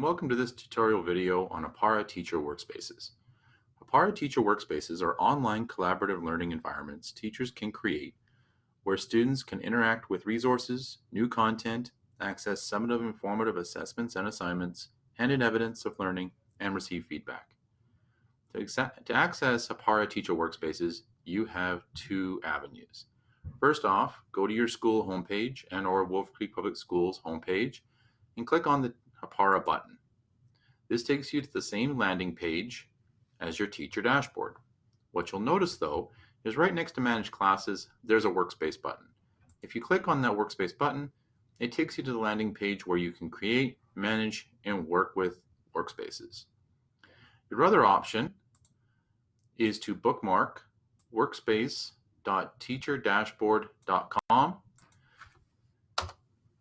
and welcome to this tutorial video on Hapara Teacher Workspaces. Hapara Teacher Workspaces are online collaborative learning environments teachers can create where students can interact with resources, new content, access summative informative assessments and assignments, hand in evidence of learning, and receive feedback. To access Hapara Teacher Workspaces, you have two avenues. First off, go to your school homepage and or Wolf Creek Public Schools homepage and click on the Hapara button. This takes you to the same landing page as your teacher dashboard. What you'll notice though is right next to Manage Classes, there's a Workspace button. If you click on that Workspace button, it takes you to the landing page where you can create, manage, and work with Workspaces. Your other option is to bookmark workspace.teacherdashboard.com,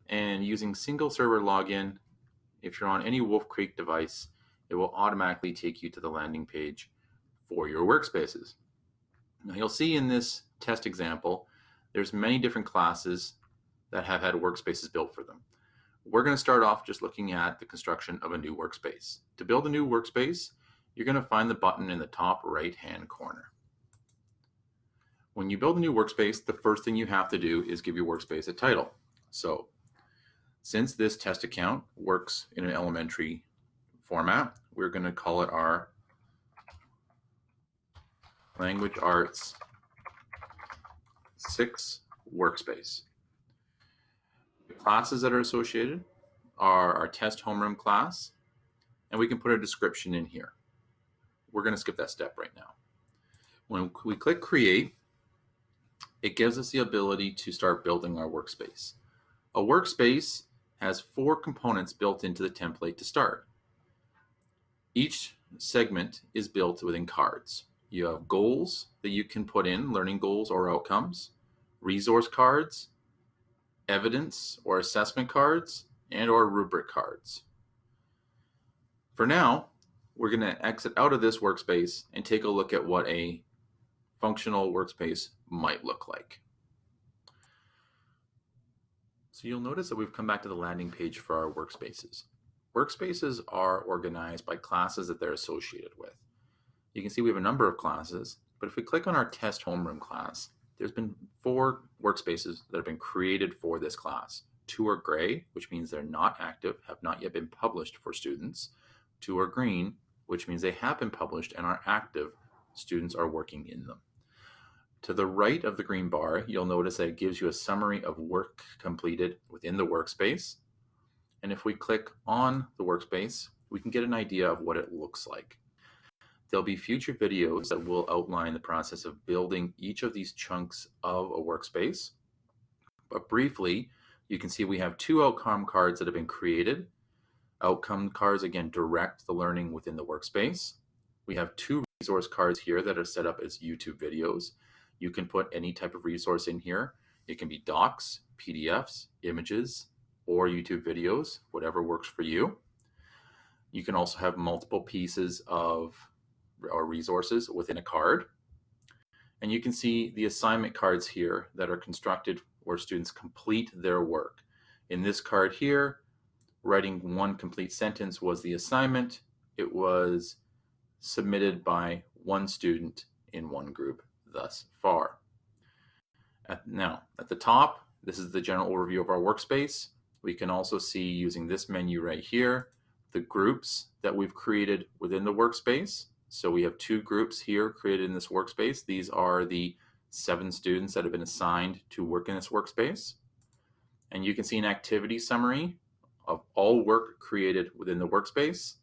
and using single server login, if you're on any Wolf Creek device, it will automatically take you to the landing page for your workspaces. Now you'll see in this test example, there's many different classes that have had workspaces built for them. We're going to start off just looking at the construction of a new workspace. To build a new workspace, you're going to find the button in the top right-hand corner. When you build a new workspace, the first thing you have to do is give your workspace a title. So, since this test account works in an elementary format, we're going to call it our Language Arts 6 workspace. The classes that are associated are our test homeroom class, and we can put a description in here. We're going to skip that step right now. When we click Create, it gives us the ability to start building our workspace. A workspace has 4 components built into the template to start. Each segment is built within cards. You have goals that you can put in, learning goals or outcomes, resource cards, evidence or assessment cards, and or rubric cards. For now, we're going to exit out of this workspace and take a look at what a functional workspace might look like. So you'll notice that we've come back to the landing page for our workspaces. Workspaces are organized by classes that they're associated with. You can see we have a number of classes, but if we click on our test homeroom class, there's been 4 workspaces that have been created for this class. 2 are gray, which means they're not active, have not yet been published for students. 2 are green, which means they have been published and are active. Students are working in them. To the right of the green bar, you'll notice that it gives you a summary of work completed within the workspace. And if we click on the workspace, we can get an idea of what it looks like. There'll be future videos that will outline the process of building each of these chunks of a workspace. But briefly, you can see we have 2 outcome cards that have been created. Outcome cards, again, direct the learning within the workspace. We have 2 resource cards here that are set up as YouTube videos. You can put any type of resource in here. It can be docs, PDFs, images, or YouTube videos, whatever works for you. You can also have multiple pieces of or resources within a card. And you can see the assignment cards here that are constructed where students complete their work. In this card here, writing 1 complete sentence was the assignment. It was submitted by 1 student in 1 group thus far. Now, at the top, this is the general overview of our workspace. We can also see, using this menu right here, the groups that we've created within the workspace. So we have 2 groups here created in this workspace. These are the 7 students that have been assigned to work in this workspace. And you can see an activity summary of all work created within the workspace.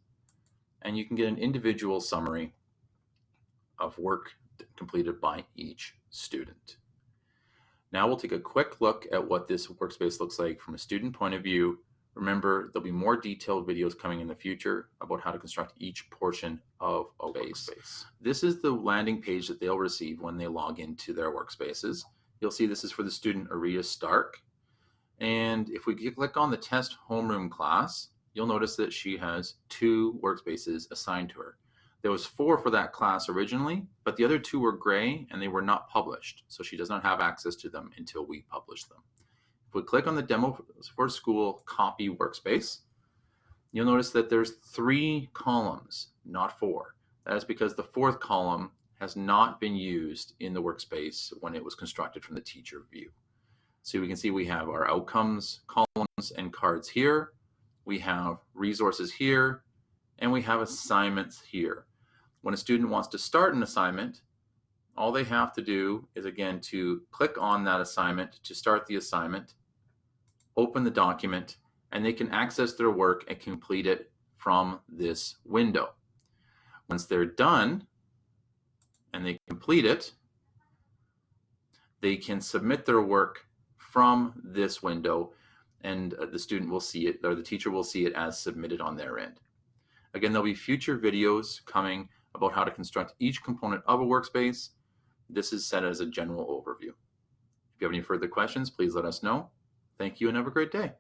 And you can get an individual summary of work completed by each student. Now we'll take a quick look at what this workspace looks like from a student point of view. Remember, there'll be more detailed videos coming in the future about how to construct each portion of a workspace. This is the landing page that they'll receive when they log into their workspaces. You'll see this is for the student Aria Stark. And if we click on the test homeroom class, you'll notice that she has 2 workspaces assigned to her. There was 4 for that class originally, but the other 2 were gray and they were not published. So she does not have access to them until we publish them. If we click on the Demo for School Copy Workspace, you'll notice that there's 3 columns, not 4. That is because the 4th column has not been used in the workspace when it was constructed from the teacher view. So we can see we have our outcomes columns and cards here, we have resources here, and we have assignments here. When a student wants to start an assignment, all they have to do is, again, to click on that assignment to start the assignment, open the document, and they can access their work and complete it from this window. Once they're done and they complete it, they can submit their work from this window, and the student will see it, or the teacher will see it as submitted on their end. Again, there'll be future videos coming about how to construct each component of a workspace. This is set as a general overview. If you have any further questions, please let us know. Thank you and have a great day.